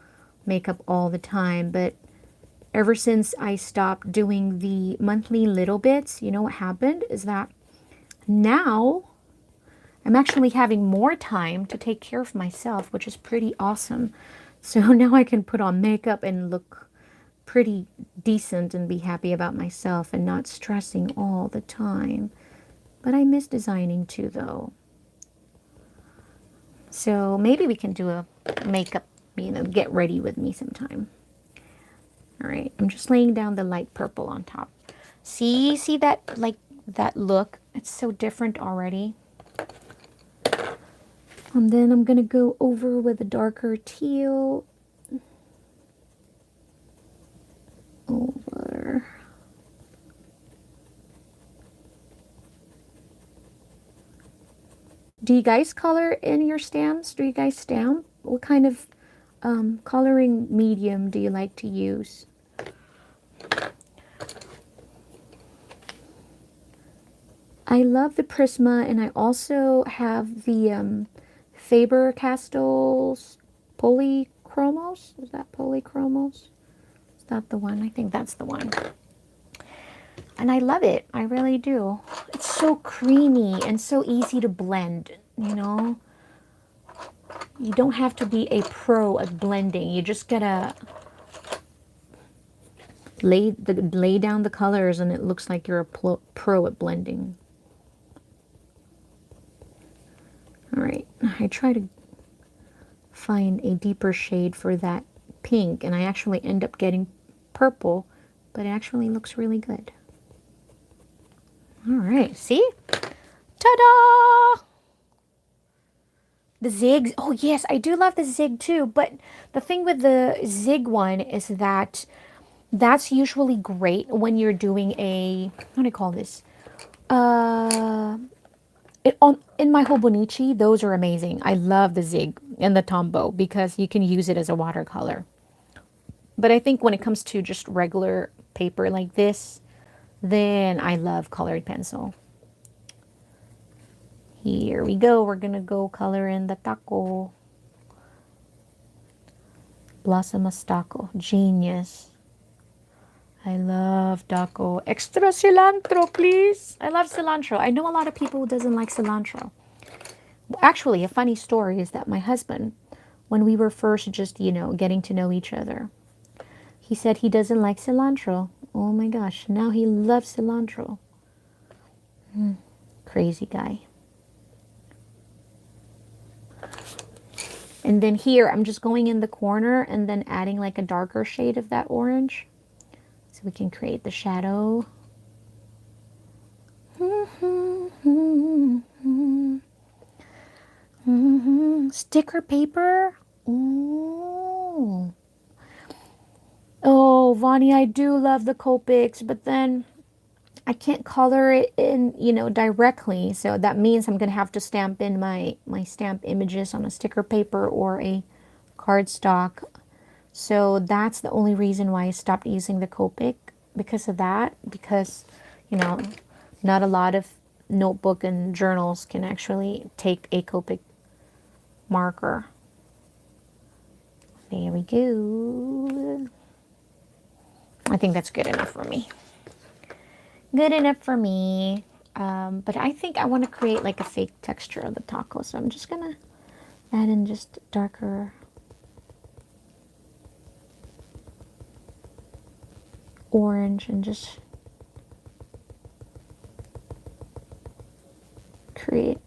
makeup all the time. But ever since I stopped doing the monthly little bits, you know what happened is that now I'm actually having more time to take care of myself, which is pretty awesome. So now I can put on makeup and look pretty decent and be happy about myself and not stressing all the time. But I miss designing too, though. So maybe we can do a makeup, get ready with me sometime. All right, I'm just laying down the light purple on top. See that, like, that look? It's so different already. And then I'm going to go over with a darker teal. Over. Do you guys color in your stamps? Do you guys stamp? What kind of coloring medium do you like to use? I love the Prisma, and I also have the Faber-Castell's Polychromos. Is that Polychromos? Is that the one? I think that's the one. And I love it. I really do. It's so creamy and so easy to blend, you know? You don't have to be a pro at blending. You just gotta lay down the colors and it looks like you're a pro at blending. All right, I try to find a deeper shade for that pink, and I actually end up getting purple, but it actually looks really good. All right, see? Ta-da! The zigs. Oh, yes, I do love the zig too, but the thing with the zig one is that that's usually great when you're doing a, what do you call this? In my Hobonichi, those are amazing. I love the zig and the Tombow because you can use it as a watercolor. But I think when it comes to just regular paper like this, then I love colored pencil. Here we go. We're going to go color in the taco. Blossom taco. Genius. I love taco. Extra cilantro, please. I love cilantro. I know a lot of people who doesn't like cilantro. Actually, a funny story is that my husband, when we were first just, getting to know each other, he said he doesn't like cilantro. Oh my gosh, now he loves cilantro. Crazy guy. And then here, I'm just going in the corner and then adding like a darker shade of that orange. So we can create the shadow. Sticker paper. Ooh. Oh, Vonnie, I do love the Copics, but then I can't color it in, directly. So that means I'm going to have to stamp in my stamp images on a sticker paper or a cardstock. So that's the only reason why I stopped using the Copic, because of that. Because, not a lot of notebook and journals can actually take a Copic marker. There we go. I think that's good enough for me. Good enough for me. But I think I want to create like a fake texture of the taco. So I'm just gonna add in just darker orange and just create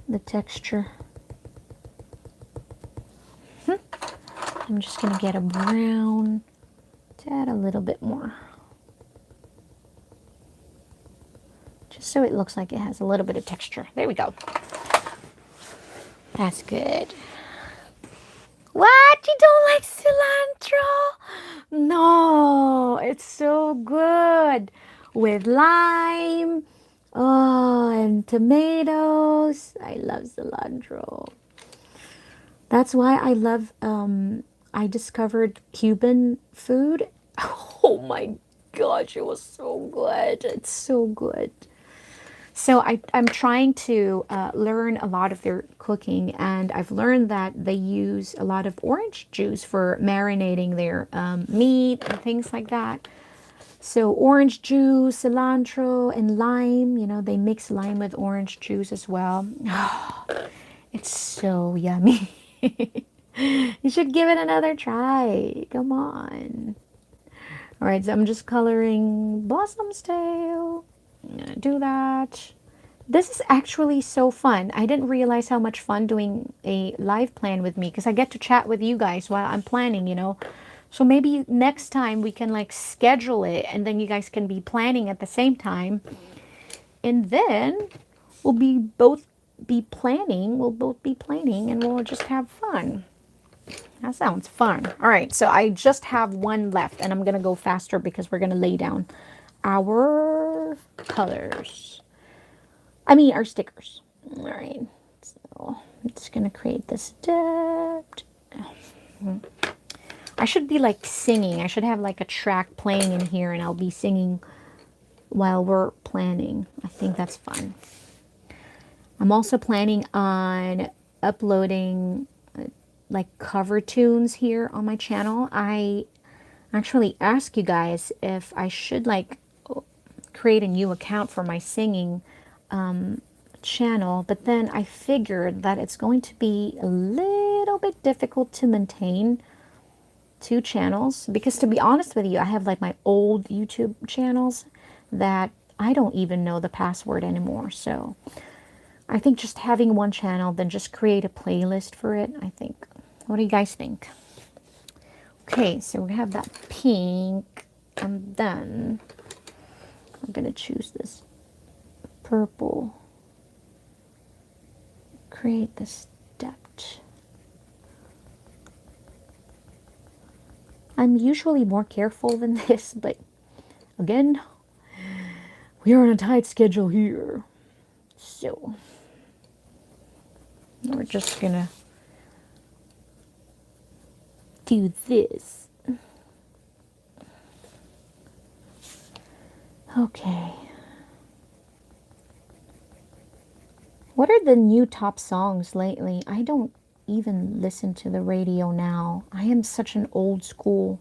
the texture. I'm just gonna get a brown to add a little bit more. Just so it looks like it has a little bit of texture. There we go. That's good. What? You don't like cilantro? No, it's so good with lime. Oh, and tomatoes. I love cilantro. That's why I love, I discovered Cuban food. Oh my gosh, it was so good. It's so good. So I'm trying to learn a lot of their cooking, and I've learned that they use a lot of orange juice for marinating their meat and things like that. So orange juice, cilantro, and lime, you know, they mix lime with orange juice as well. It's so yummy. You should give it another try. Come on. All right, so I'm just coloring Blossom's tail. I'm gonna do that. This is actually so fun. I didn't realize how much fun doing a live plan with me because I get to chat with you guys while I'm planning, you know. So maybe next time we can like schedule it and then you guys can be planning at the same time. And then we'll be both be planning. We'll both be planning and we'll just have fun. That sounds fun. All right, so I just have one left and I'm going to go faster because we're going to lay down our colors. I mean, our stickers. All right, so I'm just going to create this depth. I should be like singing. I should have like a track playing in here and I'll be singing while we're planning. I think that's fun. I'm also planning on uploading like cover tunes here on my channel. I actually asked you guys if I should like create a new account for my singing channel, but then I figured that it's going to be a little bit difficult to maintain two channels because, to be honest with you, I have like my old YouTube channels that I don't even know the password anymore. So I think just having one channel, then just create a playlist for it, I think. What do you guys think? Okay, so we have that pink, and then I'm going to choose this purple. Create this depth. I'm usually more careful than this, but again, we are on a tight schedule here. So, we're just going to do this. Okay. What are the new top songs lately? I don't even listen to the radio now. I am such an old school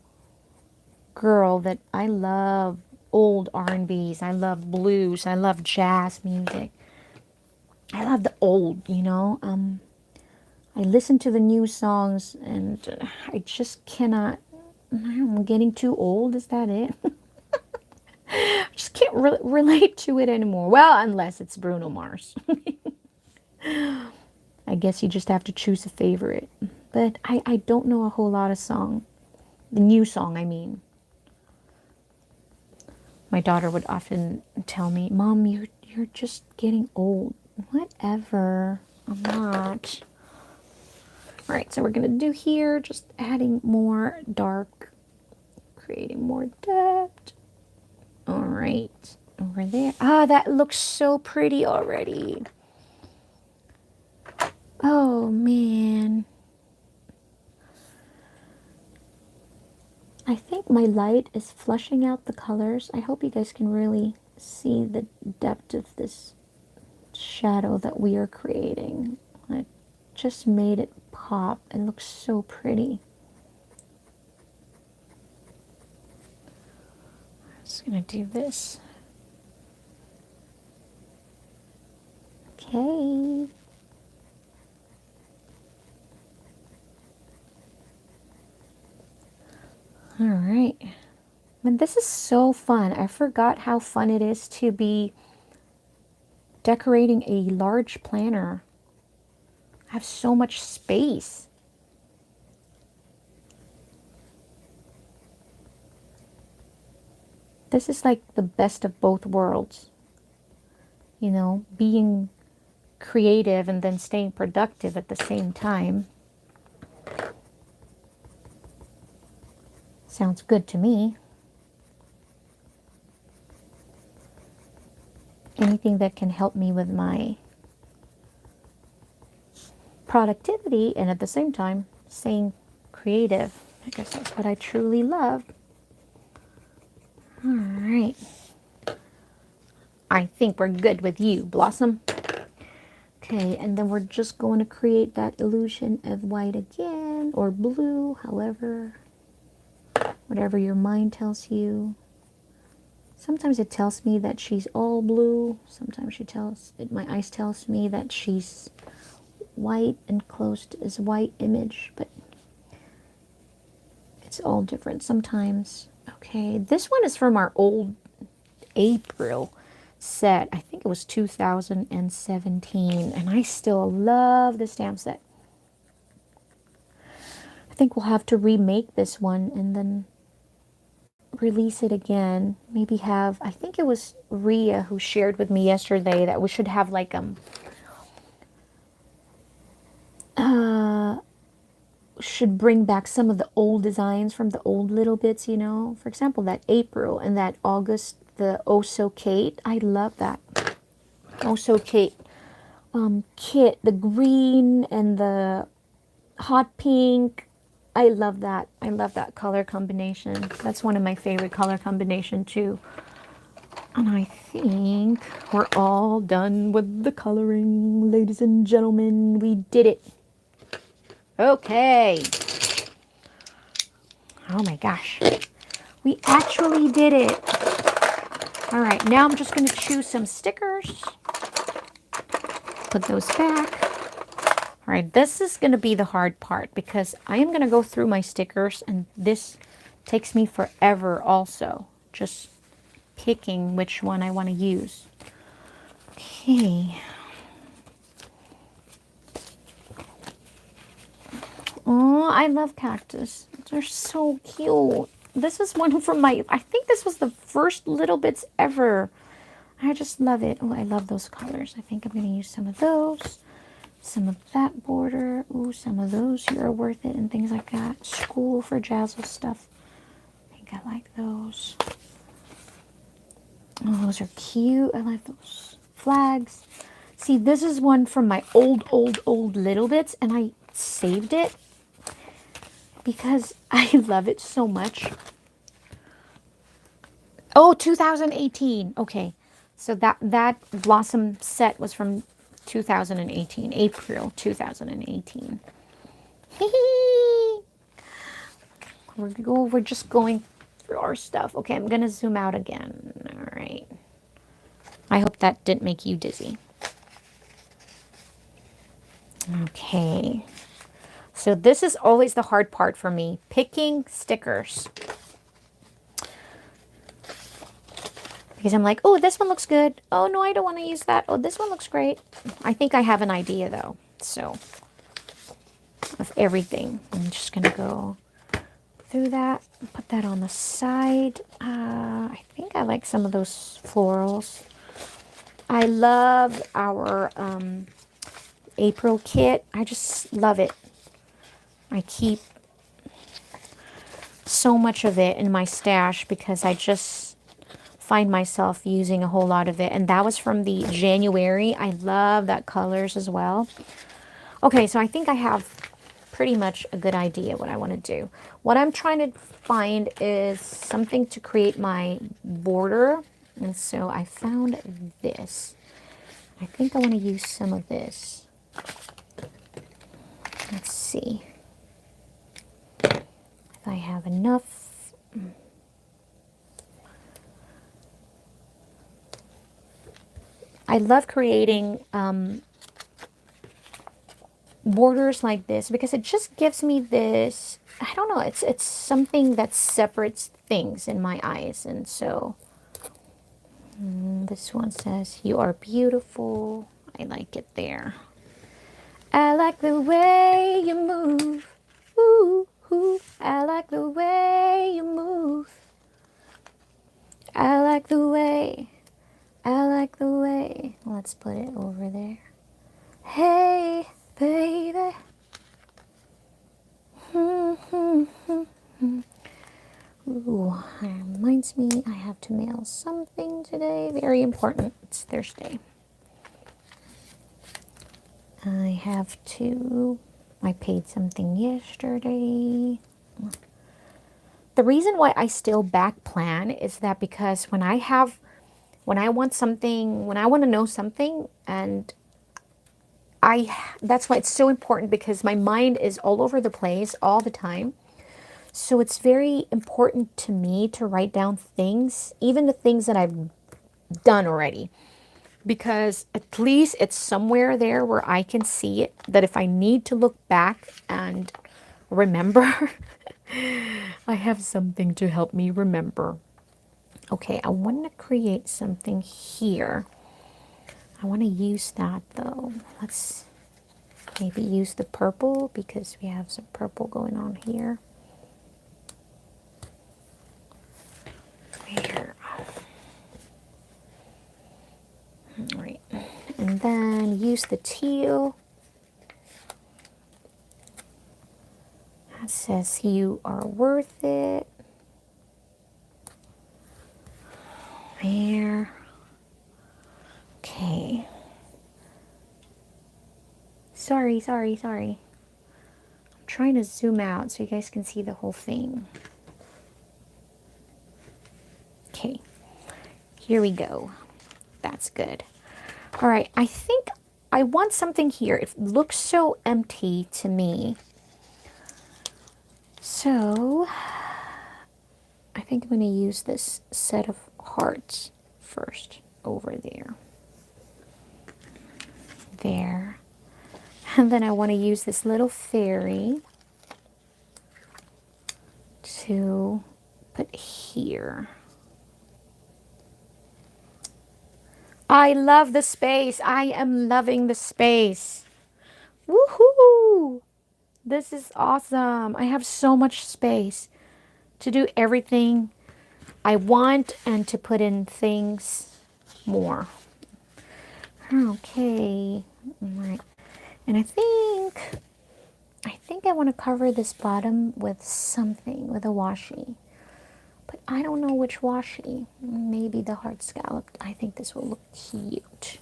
girl that I love old R&Bs. I love blues. I love jazz music. I love the old, you know. I listen to the new songs and I just cannot. I'm getting too old. Is that it? I just can't relate to it anymore. Well, unless it's Bruno Mars. I guess you just have to choose a favorite. But I don't know a whole lot of song. The new song, I mean. My daughter would often tell me, Mom, you're just getting old. Whatever. I'm not. All right, so we're going to do here, just adding more dark, creating more depth. All right, over there. Ah, that looks so pretty already. Oh, man. I think my light is flushing out the colors. I hope you guys can really see the depth of this shadow that we are creating. I just made it pop. It looks so pretty. just gonna do this. Okay. All right. And this is so fun. I forgot how fun it is to be decorating a large planner. I have so much space. This is like the best of both worlds. You know, being creative and then staying productive at the same time. Sounds good to me. Anything that can help me with my productivity and at the same time staying creative. I guess that's what I truly love. All right. I think we're good with you, Blossom. Okay, and then we're just going to create that illusion of white again, or blue, however, whatever your mind tells you. Sometimes it tells me that she's all blue. Sometimes my eyes tells me that she's white and closed as white image, but it's all different sometimes. Okay, this one is from our old April set. I think it was 2017, and I still love the stamp set. I think we'll have to remake this one and then release it again. Maybe have, I think it was Ria who shared with me yesterday that we should have like should bring back some of the old designs from the old little bits, you know. For example, that April and that August, the Oh So Kate. I love that. Oh So Kate kit, the green and the hot pink. I love that. I love that color combination. That's one of my favorite color combination too. And I think we're all done with the coloring, ladies and gentlemen. We did it. Okay. Oh my gosh. We actually did it. All right, now I'm just going to choose some stickers. Put those back. All right, this is going to be the hard part because I am going to go through my stickers and this takes me forever also. Just picking which one I want to use. Okay. Oh, I love cactus. They're so cute. This is one from I think this was the first Little Bits ever. I just love it. Oh, I love those colors. I think I'm going to use some of those. Some of that border. Ooh, some of those here are worth it and things like that. School for Jazzle stuff. I think I like those. Oh, those are cute. I like those flags. See, this is one from my old Little Bits, and I saved it because I love it so much. Oh, 2018. Okay. So that Blossom set was from 2018, April 2018. We're just going through our stuff. Okay, I'm going to zoom out again. All right. I hope that didn't make you dizzy. Okay. So this is always the hard part for me, picking stickers. Because I'm like, oh, this one looks good. Oh, no, I don't want to use that. Oh, this one looks great. I think I have an idea, though. So, of everything. I'm just going to go through that. Put that on the side. I think I like some of those florals. I love our April kit. I just love it. I keep so much of it in my stash because I just find myself using a whole lot of it. And that was from the January. I love that colors as well. Okay, so I think I have pretty much a good idea what I want to do. What I'm trying to find is something to create my border. And so I found this. I think I want to use some of this. Let's see if I have enough. I love creating borders like this because it just gives me this, I don't know, it's something that separates things in my eyes. And so this one says, "You are beautiful." I like it there. I like the way you move. Ooh, ooh. I like the way you move. I like the way. I like the way. Let's put it over there. Hey, baby. Ooh, it reminds me I have to mail something today. Very important. It's Thursday. I paid something yesterday. The reason why I still back plan is that because when I want something, when I want to know something, and that's why it's so important, because my mind is all over the place all the time. So it's very important to me to write down things, even the things that I've done already, because at least it's somewhere there where I can see it, that if I need to look back and remember, I have something to help me remember. Okay, I want to create something here. I want to use that though. Let's maybe use the purple because we have some purple going on here. Here. All right. And then use the teal. That says you are worth it. There. Okay. Sorry. I'm trying to zoom out so you guys can see the whole thing. Okay. Here we go. That's good. All right. I think I want something here. It looks so empty to me. So I think I'm going to use this set of hearts first over there. There. And then I want to use this little fairy to put here. I love the space. I am loving the space. Woohoo! This is awesome. I have so much space to do everything I want and to put in things more. Okay. All right. And I think I want to cover this bottom with something, with a washi. But I don't know which washi. Maybe the heart scalloped. I think this will look cute.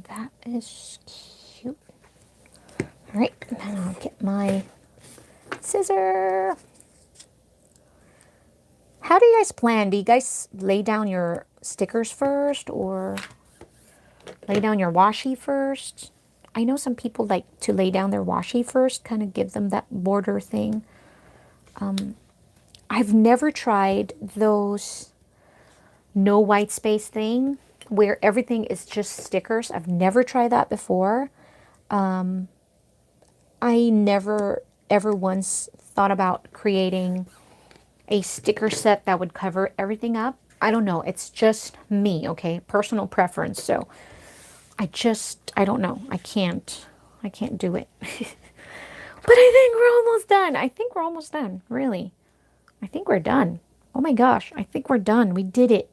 That is cute. All right, then I'll get my scissor. How do you guys plan? Do you guys lay down your stickers first or lay down your washi first? I know some people like to lay down their washi first, kind of give them that border thing. I've never tried those no white space thing where everything is just stickers. I've never tried that before. I never ever once thought about creating a sticker set that would cover everything up. I don't know. It's just me, okay? Personal preference. So I don't know. I can't do it. But I think we're almost done. I think we're almost done, really. I think we're done. Oh my gosh, I think we're done. We did it.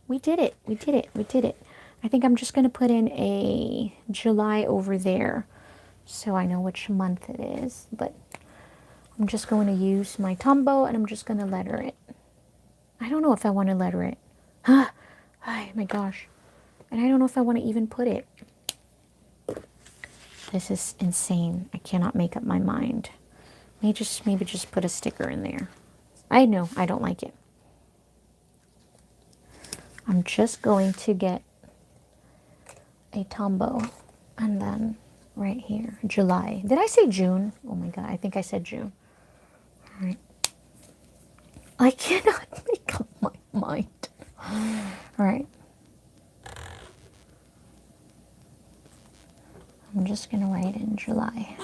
We did it. We did it. We did it. I think I'm just going to put in a July over there so I know which month it is. But I'm just going to use my Tombow and I'm just going to letter it. I don't know if I want to letter it. Oh my gosh. And I don't know if I want to even put it. This is insane. I cannot make up my mind. Maybe just put a sticker in there. I know, I don't like it. I'm just going to get a Tombow and then right here, July. Did I say June? Oh my God, I think I said June. All right. I cannot make up my mind. All right. I'm just going to write in July.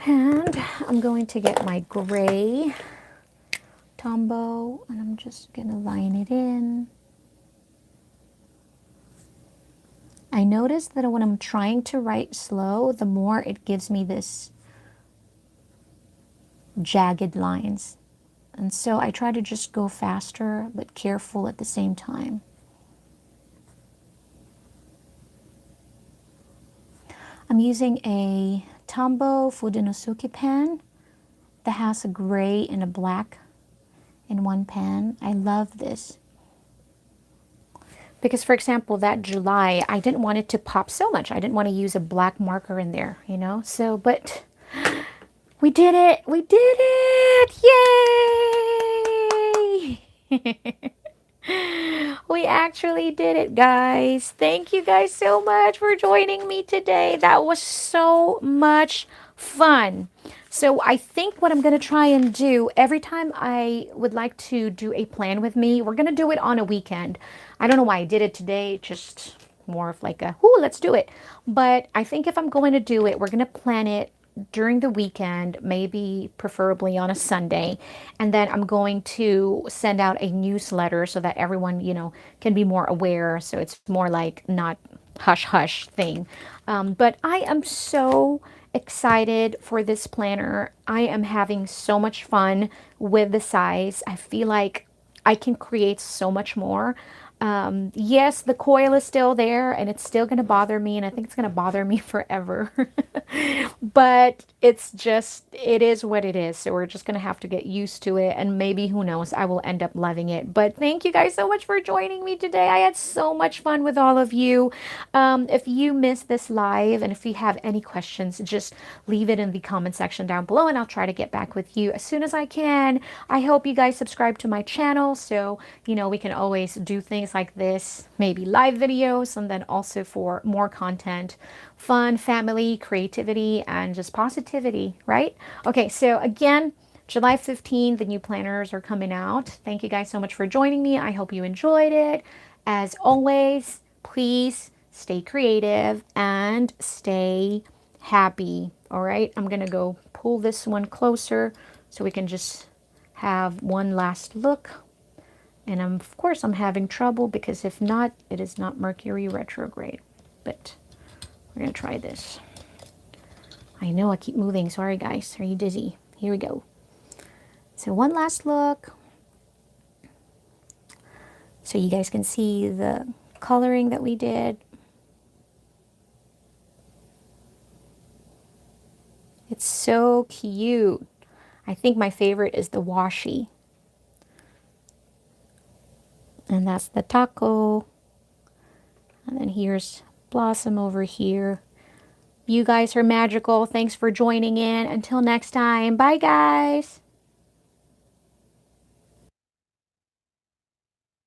And I'm going to get my gray Tombow, and I'm just going to line it in. I notice that when I'm trying to write slow, the more it gives me this jagged lines. And so I try to just go faster, but careful at the same time. I'm using a Tombow Fudenosuke pen that has a gray and a black in one pen. I love this. Because, for example, that July, I didn't want it to pop so much. I didn't want to use a black marker in there, you know? So, but we did it! We did it! Yay! We actually did it, guys. Thank you guys so much for joining me today. That was so much fun. So I think what I'm going to try and do every time I would like to do a plan with me, we're going to do it on a weekend. I don't know why I did it today, just more of like a, whoo, let's do it. But I think if I'm going to do it, we're going to plan it during the weekend, maybe preferably on a Sunday. And then I'm going to send out a newsletter so that everyone, you know, can be more aware. So it's more like not hush hush thing. But I am so excited for this planner. I am having so much fun with the size. I feel like I can create so much more. Yes, the coil is still there and it's still going to bother me, and I think it's going to bother me forever. But it's just, it is what it is. So we're just going to have to get used to it, and maybe, who knows, I will end up loving it. But thank you guys so much for joining me today. I had so much fun with all of you. If you missed this live and if you have any questions, just leave it in the comment section down below and I'll try to get back with you as soon as I can. I hope you guys subscribe to my channel so, you know, we can always do things like this, maybe live videos, and then also for more content, fun, family, creativity, and just positivity, right? Okay, so again, July 15th, the new planners are coming out. Thank you guys so much for joining me. I hope you enjoyed it. As always, please stay creative and stay happy. All right, I'm gonna go pull this one closer so we can just have one last look. And of course, I'm having trouble because if not, it is not Mercury retrograde. But we're gonna try this. I know I keep moving. Sorry, guys. Are you dizzy? Here we go. So one last look. So you guys can see the coloring that we did. It's so cute. I think my favorite is the washi. And that's the taco. And then here's Blossom over here. You guys are magical. Thanks for joining in. Until next time. Bye, guys.